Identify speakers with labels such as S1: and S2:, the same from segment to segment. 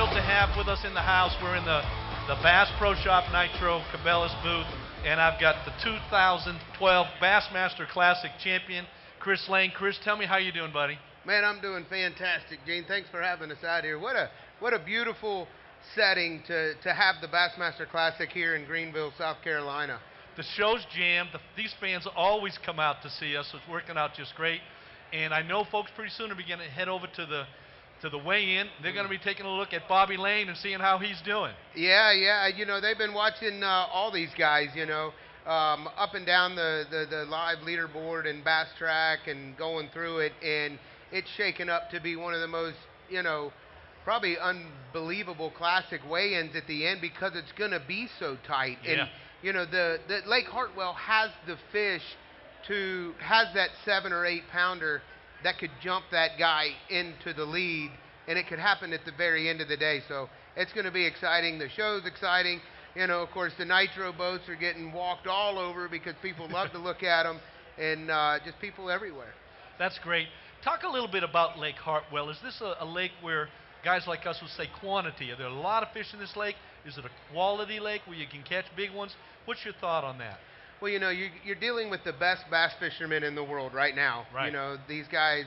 S1: thrilled to have with us in the house. We're in the Bass Pro Shop Nitro Cabela's booth, and I've got the 2012 Bassmaster Classic champion, Chris Lane. Chris, tell me how you doing, buddy.
S2: Man, I'm doing fantastic, Gene. Thanks for having us out here. What a beautiful setting to have the Bassmaster Classic here in Greenville, South Carolina.
S1: The show's jammed. These fans always come out to see us, so it's working out just great. And I know folks pretty soon are beginning to head over to the weigh-in. They're going to be taking a look at Bobby Lane and seeing how he's doing.
S2: Yeah. You know, they've been watching all these guys, you know, up and down the live leaderboard and Bass Track and going through it, and it's shaken up to be one of the most, you know, probably unbelievable classic weigh-ins at the end because it's going to be so tight.
S1: Yeah.
S2: And, you know, the Lake Hartwell has the fish has that 7 or 8 pounder that could jump that guy into the lead, and it could happen at the very end of the day. So it's going to be exciting. The show's exciting. You know, of course, the Nitro boats are getting walked all over because people love to look at them, and just people everywhere.
S1: That's great. Talk a little bit about Lake Hartwell. Is this a lake where guys like us would say quantity? Are there a lot of fish in this lake? Is it a quality lake where you can catch big ones? What's your thought on that?
S2: Well, you know, you're dealing with the best bass fishermen in the world right now.
S1: Right.
S2: You know, these guys,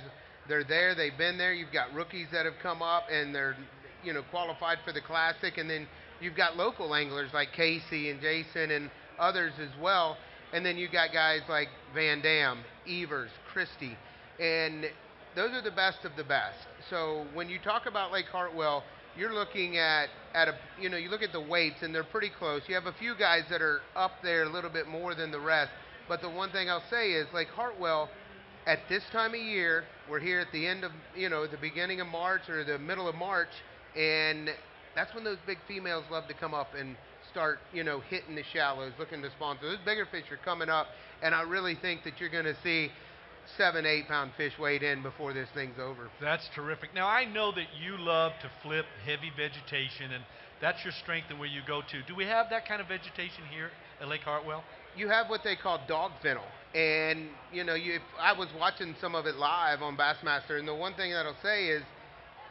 S2: they're there, they've been there. You've got rookies that have come up and they're, you know, qualified for the Classic. And then you've got local anglers like Casey and Jason and others as well. And then you've got guys like Van Dam, Evers, Christie. And those are the best of the best. So when you talk about Lake Hartwell, you're looking at you know, you look at the weights and they're pretty close. You have a few guys that are up there a little bit more than the rest. But the one thing I'll say is Lake Hartwell, at this time of year, we're here at the end of, you know, the beginning of March or the middle of March, and that's when those big females love to come up and start, you know, hitting the shallows, looking to spawn. So those bigger fish are coming up, and I really think that you're going to see 7, 8 pound fish weighed in before this thing's over.
S1: That's terrific. Now, I know that you love to flip heavy vegetation, and that's your strength and where you go to. Do we have that kind of vegetation here at Lake Hartwell?
S2: You have what they call dog fennel. And, you know, I was watching some of it live on Bassmaster, and the one thing that I'll say is,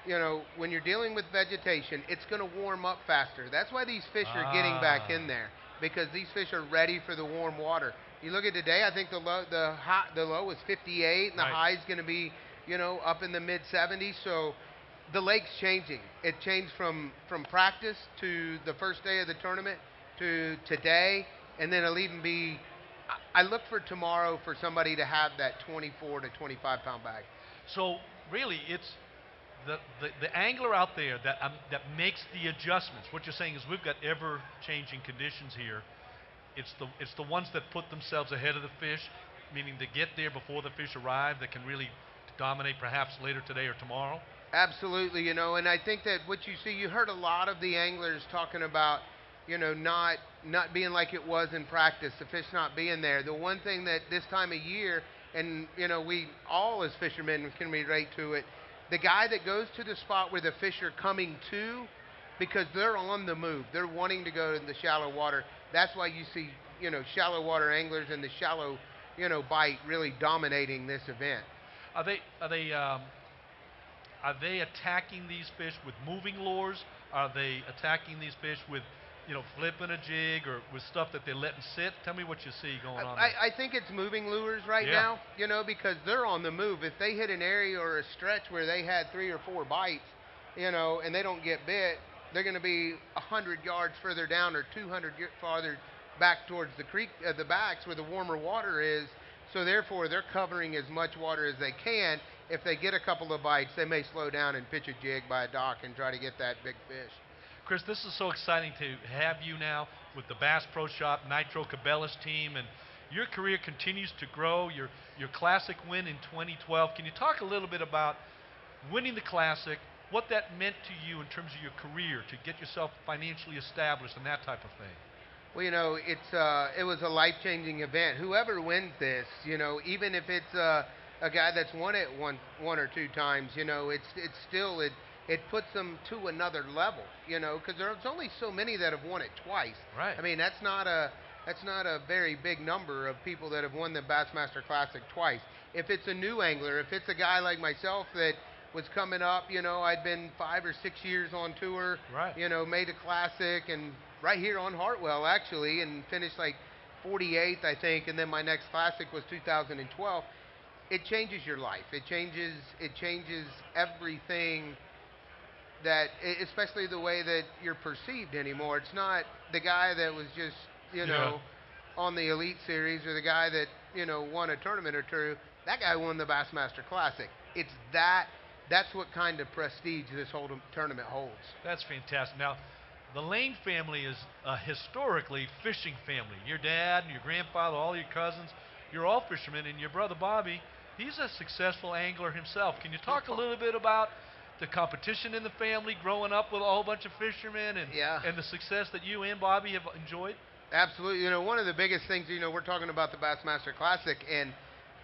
S2: you know, when you're dealing with vegetation, it's going to warm up faster. That's why these fish are getting back in there, because these fish are ready for the warm water. You look at today, I think the low is 58, and the high is going to be, you know, up in the mid-70s. So the lake's changing. It changed from practice to the first day of the tournament to today, and then it'll even be. I look for tomorrow for somebody to have that 24 to 25 pound bag.
S1: So really, it's the angler out there that makes the adjustments. What you're saying is we've got ever-changing conditions here. It's the ones that put themselves ahead of the fish, meaning to get there before the fish arrive, that can really dominate perhaps later today or tomorrow.
S2: Absolutely, you know, and I think that what you see, you heard a lot of the anglers talking about, you know, not being like it was in practice, the fish not being there. The one thing that this time of year, and, you know, we all as fishermen can relate to it, the guy that goes to the spot where the fish are coming to, because they're on the move, they're wanting to go in the shallow water. That's why you see, you know, shallow water anglers and the shallow, you know, bite really dominating this event.
S1: Are they attacking these fish with moving lures? Are they attacking these fish with, you know, flipping a jig or with stuff that they're letting sit? Tell me what you see going on there.
S2: I think it's moving lures right now, you know, because they're on the move. If they hit an area or a stretch where they had 3 or 4 bites, you know, and they don't get bit, they're going to be 100 yards further down or 200 farther back towards the creek, the backs where the warmer water is. So therefore, they're covering as much water as they can. If they get a couple of bites, they may slow down and pitch a jig by a dock and try to get that big fish.
S1: Chris, this is so exciting to have you now with the Bass Pro Shop Nitro Cabela's team, and your career continues to grow. Your Classic win in 2012. Can you talk a little bit about winning the Classic, what that meant to you in terms of your career, to get yourself financially established and that type of thing?
S2: Well, you know, it was a life-changing event. Whoever wins this, you know, even if it's a guy that's won it one or 2 times, you know, it's still it puts them to another level, you know, because there's only so many that have won it twice.
S1: Right.
S2: I mean, that's not a very big number of people that have won the Bassmaster Classic twice. If it's a new angler, if it's a guy like myself that was coming up. I'd been 5 or 6 years on tour.
S1: Right.
S2: Made a classic and right here on Hartwell actually, and finished like 48th, I think. And then my next classic was 2012. It changes your life. It changes everything especially the way that you're perceived anymore. It's not the guy that was just,
S1: Yeah.
S2: on the Elite Series or the guy that, won a tournament or two. That guy won the Bassmaster Classic. That's what kind of prestige this whole tournament holds.
S1: That's fantastic. Now, the Lane family is a historically fishing family. Your dad and your grandfather, all your cousins, you're all fishermen, and your brother Bobby, he's a successful angler himself. Can you talk a little bit about the competition in the family, growing up with a whole bunch of fishermen, and the success that you and Bobby have enjoyed?
S2: Absolutely. One of the biggest things, we're talking about the Bassmaster Classic, and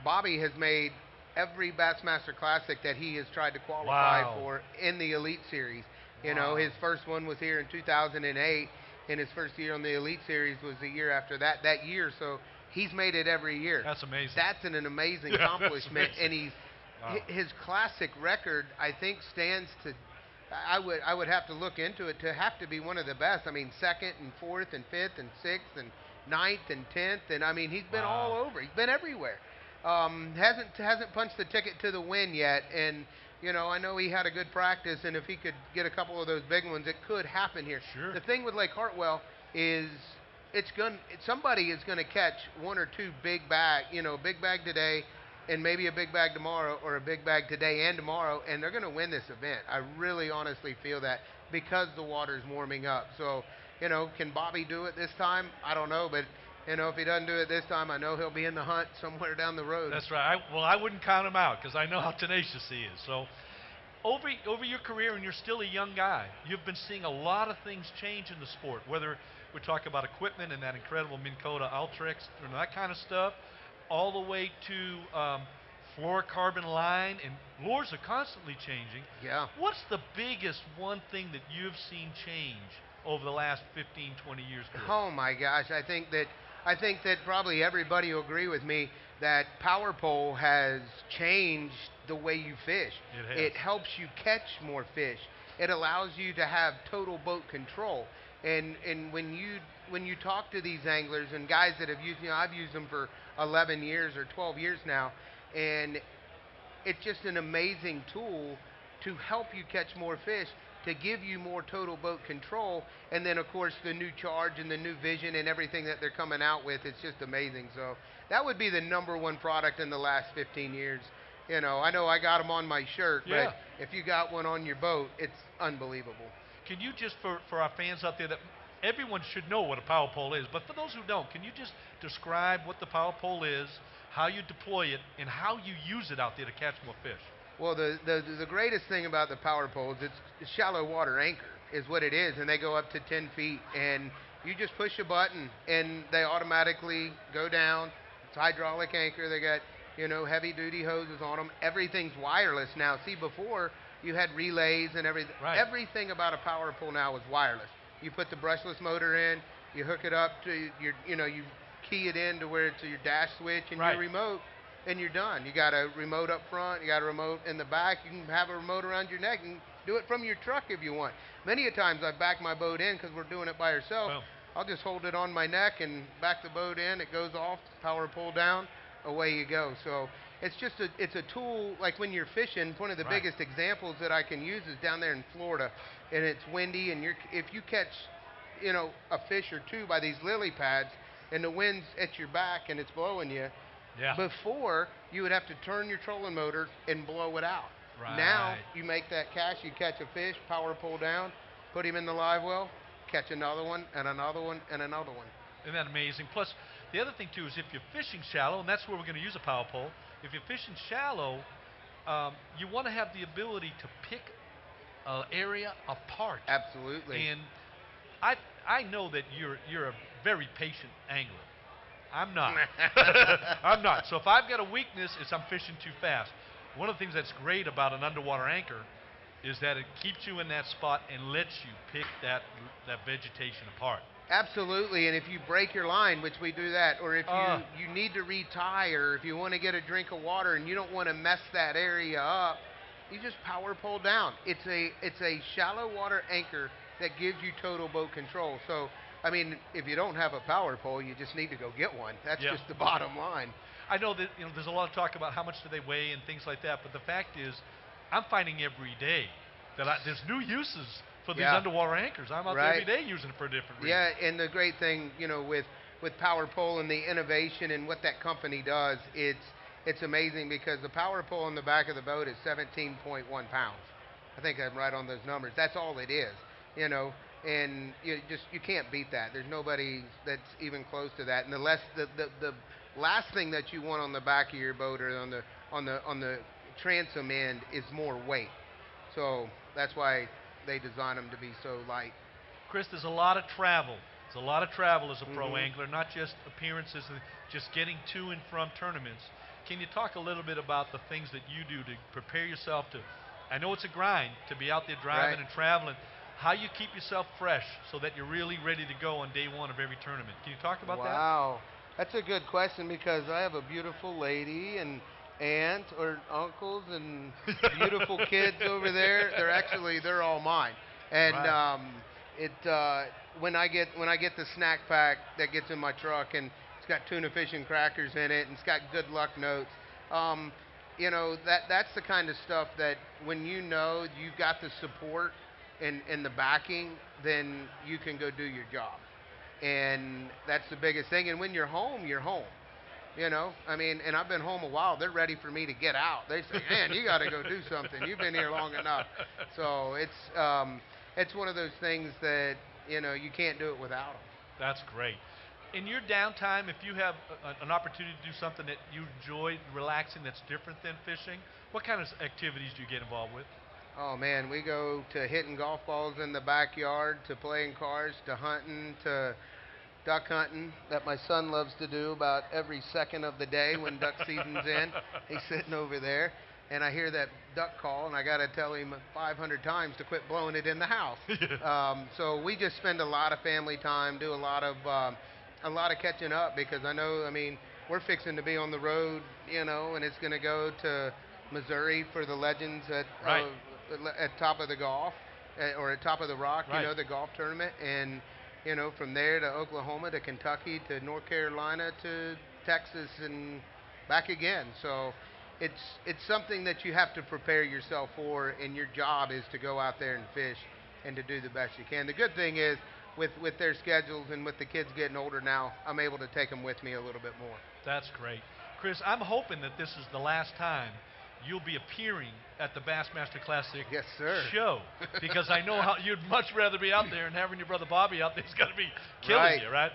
S2: Bobby has made every Bassmaster Classic that he has tried to qualify for in the Elite Series. His first one was here in 2008, and his first year on the Elite Series was the year after that year. So he's made it every year.
S1: That's amazing.
S2: That's an amazing accomplishment, and his classic record, I think, stands to. I would have to look into it to have to be one of the best. I mean, second and fourth and fifth and sixth and ninth and 10th, and I mean he's been all over. He's been everywhere. Hasn't punched the ticket to the win yet, and I know he had a good practice, and if he could get a couple of those big ones, it could happen here.
S1: Sure.
S2: The thing with Lake Hartwell is somebody is going to catch one or two big bag, big bag today, and maybe a big bag tomorrow, or a big bag today and tomorrow, and they're going to win this event. I really honestly feel that because the water's warming up. So, can Bobby do it this time? I don't know, but if he doesn't do it this time, I know he'll be in the hunt somewhere down the road.
S1: That's right. I wouldn't count him out because I know how tenacious he is. So, over your career, and you're still a young guy, you've been seeing a lot of things change in the sport, whether we talk about equipment and that incredible Minn Kota Ultrix and that kind of stuff, all the way to fluorocarbon line, and lures are constantly changing.
S2: Yeah.
S1: What's the biggest one thing that you've seen change over the last 15, 20 years?
S2: Oh my gosh, I think that probably everybody will agree with me that power pole has changed the way you fish. It helps you catch more fish. It allows you to have total boat control. And when you talk to these anglers and guys that have used, I've used them for 11 years or 12 years now, and it's just an amazing tool to help you catch more fish, to give you more total boat control, and then of course the new charge and the new vision and everything that they're coming out with, it's just amazing. So that would be the #1 product in the last 15 years. I know I got them on my shirt, but if you got one on your boat, it's unbelievable.
S1: Can you just, for our fans out there, that everyone should know what a power pole is, but for those who don't, can you just describe what the power pole is, how you deploy it, and how you use it out there to catch more fish?
S2: Well, the greatest thing about the power poles, it's shallow water anchor is what it is, and they go up to 10 feet, and you just push a button, and they automatically go down. It's hydraulic anchor. They got, heavy-duty hoses on them. Everything's wireless now. See, before you had relays and everything.
S1: Right.
S2: Everything about a power pole now is wireless. You put the brushless motor in, you hook it up to your, you key it in to where it's your dash switch and your remote, and you're done. You got a remote up front, you got a remote in the back, you can have a remote around your neck, and do it from your truck if you want. Many a times I've backed my boat in because we're doing it by ourselves.
S1: Well,
S2: I'll just hold it on my neck and back the boat in, it goes off, power pull down, away you go. So it's just it's a tool. Like when you're fishing, one of the biggest examples that I can use is down there in Florida, and it's windy, and if you catch a fish or two by these lily pads and the wind's at your back and it's blowing you, before you would have to turn your trolling motor and blow it out. Now you make that cast, you catch a fish, power pull down, put him in the live well, catch another one and another one and another one.
S1: Isn't that amazing? Plus, the other thing too is if you're fishing shallow, and that's where we're going to use a power pole, if you're fishing shallow, you want to have the ability to pick an area apart.
S2: Absolutely.
S1: And I know that you're a very patient angler. I'm not. I'm not. So if I've got a weakness, it's I'm fishing too fast. One of the things that's great about an underwater anchor is that it keeps you in that spot and lets you pick that vegetation apart.
S2: Absolutely, and if you break your line, which we do that, or if you need to retie, or if you want to get a drink of water and you don't want to mess that area up, You just power pole down. It's a shallow water anchor that gives you total boat control. So I mean, if you don't have a power pole, you just need to go get one. That's
S1: Yeah.
S2: just the bottom line.
S1: I know that there's a lot of talk about how much do they weigh and things like that, but the fact is, I'm finding every day that there's new uses for these
S2: Yeah.
S1: underwater anchors. I'm out there every
S2: Right.
S1: day using it for a different reason.
S2: Yeah, and the great thing, with Power Pole and the innovation and what that company does, it's amazing because the power pole on the back of the boat is 17.1 pounds. I think I'm right on those numbers. That's all it is, and you can't beat that. There's nobody that's even close to that. And the last thing that you want on the back of your boat or on the transom end is more weight. So that's why they design them to be so light.
S1: Chris, there's a lot of travel. There's a lot of travel as a pro
S2: Mhm.
S1: angler, not just appearances, and just getting to and from tournaments. Can you talk a little bit about the things that you do to prepare yourself to? I know it's a grind to be out there driving
S2: Right.
S1: and traveling. How you keep yourself fresh so that you're really ready to go on day one of every tournament? Can you talk about that?
S2: Wow. That's a good question because I have a beautiful lady and aunt or uncles and beautiful kids over there. They're all mine. And
S1: Right.
S2: it when I get the snack pack that gets in my truck and it's got tuna fish and crackers in it and it's got good luck notes. Um, that's the kind of stuff that when you've got the support and the backing, then you can go do your job. And that's the biggest thing. And when you're home, you're home. I mean, and I've been home a while. They're ready for me to get out. They say, "Man, you got to go do something. You've been here long enough." So it's one of those things that you can't do it without them.
S1: That's great. In your downtime, if you have an opportunity to do something that you enjoy relaxing that's different than fishing, what kind of activities do you get involved with?
S2: Oh man, we go to hitting golf balls in the backyard, to playing cards, to hunting, to duck hunting that my son loves to do about every second of the day when duck season's in. He's sitting over there, and I hear that duck call, and I got to tell him 500 times to quit blowing it in the house. So we just spend a lot of family time, do a lot of catching up because I mean, we're fixing to be on the road, and it's going to go to Missouri for the Legends
S1: Right.
S2: at Top of the Golf or at Top of the Rock,
S1: Right.
S2: the golf tournament, and from there to Oklahoma to Kentucky to North Carolina to Texas and back again. So it's something that you have to prepare yourself for, and your job is to go out there and fish and to do the best you can. The good thing is with their schedules and with the kids getting older now, I'm able to take them with me a little bit more.
S1: That's great. Chris, I'm hoping that this is the last time you'll be appearing at the Bassmaster Classic
S2: Yes, sir.
S1: show because I know how you'd much rather be out there and having your brother Bobby out there's got to be killing
S2: Right.
S1: you, right?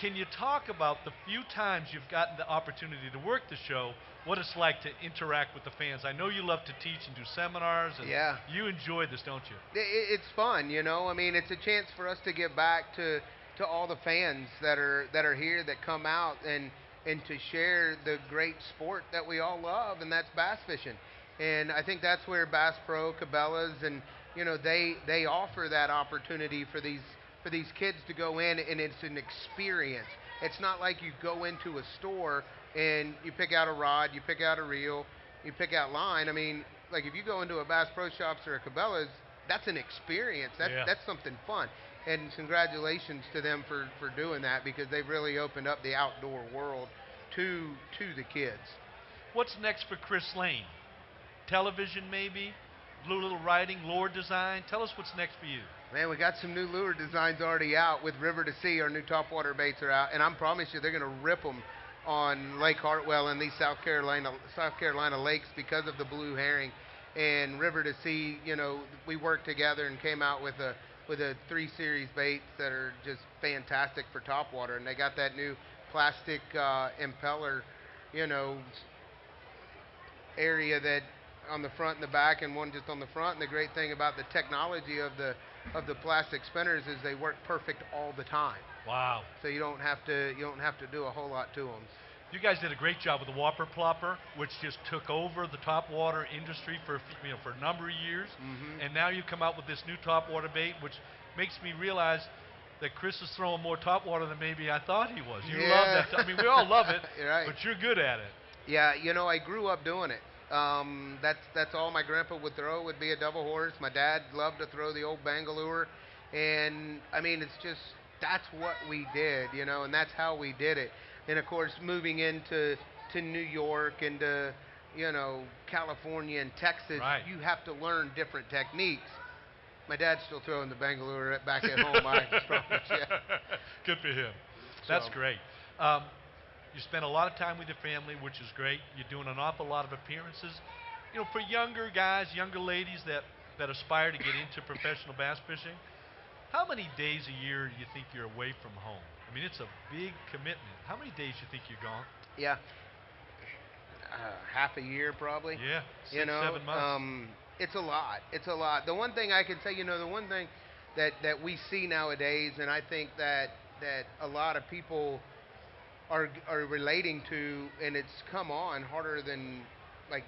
S1: Can you talk about the few times you've gotten the opportunity to work the show, what it's like to interact with the fans? I know you love to teach and do seminars, and
S2: Yeah.
S1: you enjoy this, don't you?
S2: It's fun, I mean, it's a chance for us to give back to all the fans that are here that come out and to share the great sport that we all love, and that's bass fishing. And I think that's where Bass Pro, Cabela's, and they offer that opportunity for these kids to go in, and it's an experience. It's not like you go into a store and you pick out a rod, you pick out a reel, you pick out line. I mean, like if you go into a Bass Pro Shops or a Cabela's, that's an experience.
S1: Yeah.
S2: That's something fun. And congratulations to them for doing that because they've really opened up the outdoor world to the kids.
S1: What's next for Chris Lane? Television, maybe? Blue Little Writing, lure design? Tell us what's next for you.
S2: Man, we got some new lure designs already out with River to Sea. Our new topwater baits are out, and I promise you they're going to rip them on Lake Hartwell and these South Carolina lakes because of the blue herring. And River to Sea, we worked together and came out with a 3 series baits that are just fantastic for topwater. And they got that new plastic impeller, you know, area that on the front and the back, and one just on the front. And the great thing about the technology of the plastic spinners is they work perfect all the time.
S1: Wow.
S2: So you don't have to do a whole lot to them.
S1: You guys did a great job with the Whopper Plopper, which just took over the topwater industry for for a number of years.
S2: Mhm.
S1: And now you come out with this new topwater bait, which makes me realize that Chris is throwing more topwater than maybe I thought he was. You love
S2: Yeah.
S1: that. I mean, we all love it,
S2: You're right.
S1: but you're good at it.
S2: Yeah, I grew up doing it. That's all my grandpa would throw would be a double horse. My dad loved to throw the old Bangalore, and I mean it's just that's what we did, and that's how we did it. And of course, moving into New York and California and Texas,
S1: Right.
S2: you have to learn different techniques. My dad's still throwing the Bangalore back at home. I promise you.
S1: Good for him. That's
S2: So,
S1: great. You spend a lot of time with your family, which is great. You're doing an awful lot of appearances. For younger guys, younger ladies that aspire to get into professional bass fishing, how many days a year do you think you're away from home? I mean, it's a big commitment. How many days do you think you're gone?
S2: yeah, half a year probably.
S1: Yeah,
S2: You
S1: six,
S2: know,
S1: 7 months.
S2: it's a lot. It's a lot. The one thing I can say, the one thing that we see nowadays, and I think that a lot of people are relating to, and it's come on harder than like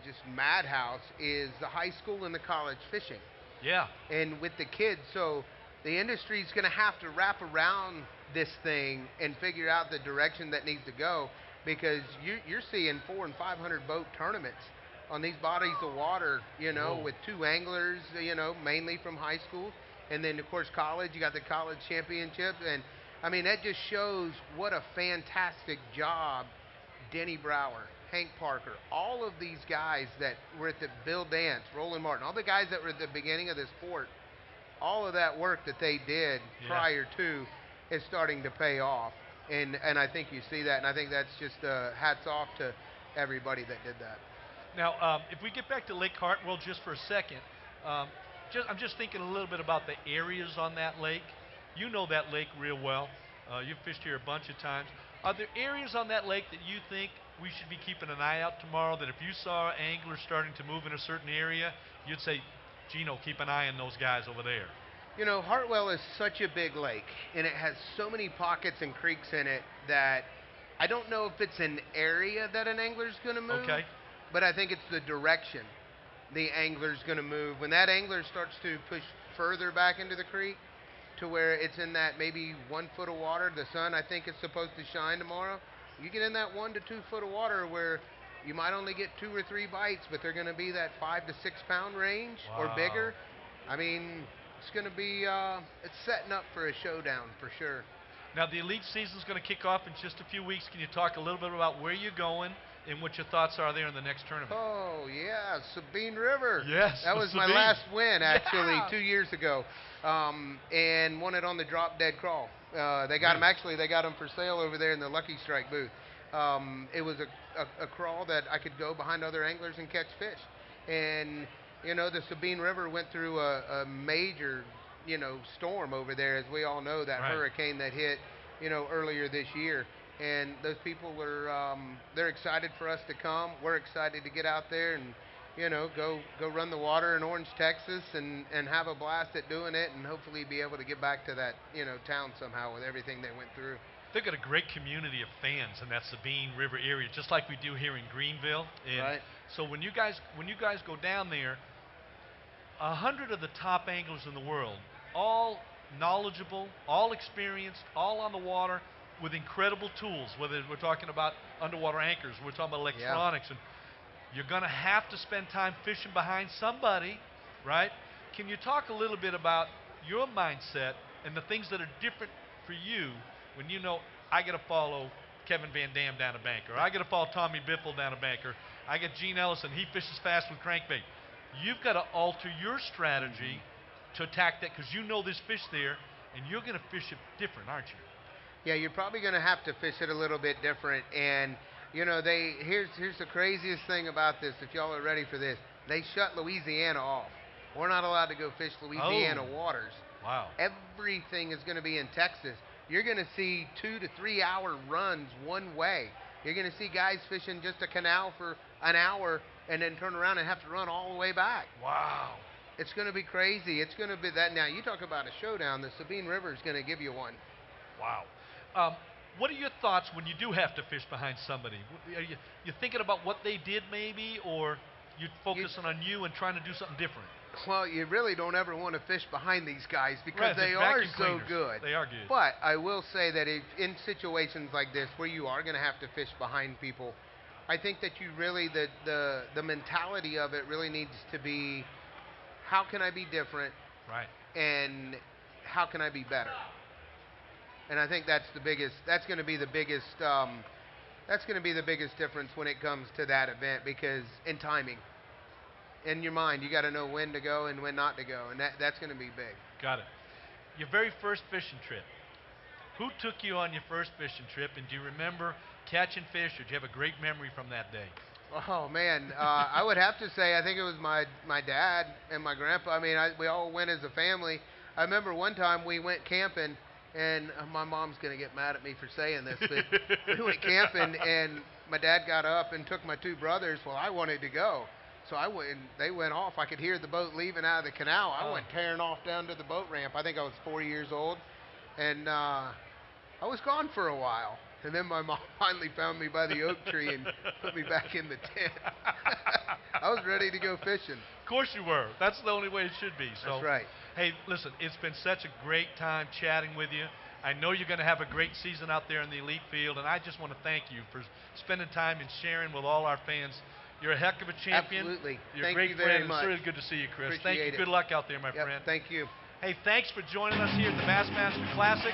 S2: just madhouse, is the high school and the college fishing,
S1: Yeah,
S2: and with the kids. So the industry's going to have to wrap around this thing and figure out the direction that needs to go, because you're seeing 400 and 500 boat tournaments on these bodies of water,
S1: Whoa.
S2: with two anglers, mainly from high school, and then of course college. You got the college championships, and I mean that just shows what a fantastic job Denny Brower, Hank Parker, all of these guys that were at the Bill Dance, Roland Martin, all the guys that were at the beginning of the sport, all of that work that they did
S1: Yeah.
S2: prior to is starting to pay off. And I think you see that, and I think that's just hats off to everybody that did that.
S1: Now, if we get back to Lake Hartwell just for a second, um, I'm just thinking a little bit about the areas on that lake. You know that lake real well. You've fished here a bunch of times. Are there areas on that lake that you think we should be keeping an eye out tomorrow, that if you saw anglers starting to move in a certain area, you'd say, Gino, keep an eye on those guys over there?
S2: Hartwell is such a big lake, and it has so many pockets and creeks in it that I don't know if it's an area that an angler's going to move,
S1: Okay.
S2: but I think it's the direction the angler's going to move. When that angler starts to push further back into the creek to where it's in that maybe 1 foot of water, the sun I think is supposed to shine tomorrow, you get in that 1 to 2 foot of water where you might only get 2 or 3 bites, but they're going to be that 5 to 6 pound range or
S1: Wow.
S2: bigger. I mean, it's going to be, it's setting up for a showdown for sure.
S1: Now, the elite season's going to kick off in just a few weeks. Can you talk a little bit about where you're going and what your thoughts are there in the next tournament?
S2: Oh, yeah, Sabine River.
S1: Yes,
S2: That was my
S1: Sabine.
S2: last win, actually,
S1: Yeah.
S2: 2 years ago, and won it on the drop dead crawl. They got them, actually, they got them for sale over there in the Lucky Strike booth. It was a crawl that I could go behind other anglers and catch fish. And, the Sabine River went through a major, storm over there, as we all know, that
S1: Right.
S2: hurricane that hit, earlier this year. And those people were, they're excited for us to come. We're excited to get out there and, go run the water in Orange, Texas, and have a blast at doing it, and hopefully be able to get back to that, town somehow with everything they went through.
S1: They've got a great community of fans in that Sabine River area, just like we do here in Greenville. And
S2: Right.
S1: so when you guys go down there, 100 of the top anglers in the world, all knowledgeable, all experienced, all on the water with incredible tools. Whether we're talking about underwater anchors, we're talking about electronics, and you're going to have to spend time fishing behind somebody, right? Can you talk a little bit about your mindset and the things that are different for you when I got to follow Kevin Van Dam down a bank, or I got to follow Tommy Biffle down a bank, or I got Gene Ellison, he fishes fast with crankbait. You've got to alter your strategy to attack that, because you know there's fish there, and you're going to fish it different, aren't you?
S2: Yeah, you're probably going to have to fish it a little bit different. And here's the craziest thing about this. If y'all are ready for this, they shut Louisiana off. We're not allowed to go fish Louisiana waters.
S1: Wow.
S2: Everything is going to be in Texas. You're going to see 2 to 3 hour runs one way. You're going to see guys fishing just a canal for an hour and then turn around and have to run all the way back.
S1: Wow.
S2: It's going to be crazy. It's going to be that. Now, you talk about a showdown. The Sabine River is going to give you one.
S1: Wow. What are your thoughts when you do have to fish behind somebody? Are you thinking about what they did maybe, or you're focusing on you and trying to do something different?
S2: Well, you really don't ever want to fish behind these guys because
S1: Right,
S2: they
S1: the
S2: are
S1: vacuum
S2: so
S1: cleaners.
S2: good.
S1: They are good.
S2: But I will say that if in situations like this where you are going to have to fish behind people, I think that you really the mentality of it really needs to be, how can I be different,
S1: Right.
S2: and how can I be better? And I think that's the biggest. That's going to be the biggest. That's going to be the biggest difference when it comes to that event, because in timing, in your mind, you got to know when to go and when not to go, and that's going to be big.
S1: Got it. Your very first fishing trip. Who took you on your first fishing trip, and do you remember catching fish, or do you have a great memory from that day?
S2: Oh man, I would have to say I think it was my dad and my grandpa. I mean, we all went as a family. I remember one time we went camping, and my mom's gonna get mad at me for saying this, but we went camping, and my dad got up and took my two brothers. Well, I wanted to go, so I went. And they went off. I could hear the boat leaving out of the canal. I went tearing off down to the boat ramp. I think I was 4 years old, and I was gone for a while. And then my mom finally found me by the oak tree and put me back in the tent. I was ready to go fishing.
S1: Of course you were. That's the only way it should be. So,
S2: That's right.
S1: hey, listen, it's been such a great time chatting with you. I know you're going to have a great season out there in the elite field, and I just want to thank you for spending time and sharing with all our fans. You're a heck of a champion.
S2: Absolutely.
S1: You're
S2: Thank
S1: a great
S2: you very
S1: friend.
S2: much.
S1: It's really good to see you, Chris.
S2: Appreciate
S1: Thank you.
S2: it.
S1: Good luck out there, my
S2: Yep,
S1: friend.
S2: thank you.
S1: Hey, thanks for joining us here at the Bassmaster Classic.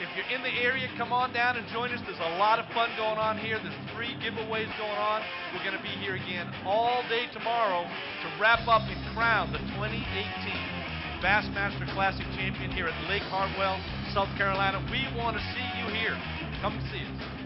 S1: If you're in the area, come on down and join us. There's a lot of fun going on here. There's 3 giveaways going on. We're going to be here again all day tomorrow to wrap up and crown the 2018 Bassmaster Classic champion here at Lake Hartwell, South Carolina. We want to see you here. Come see us.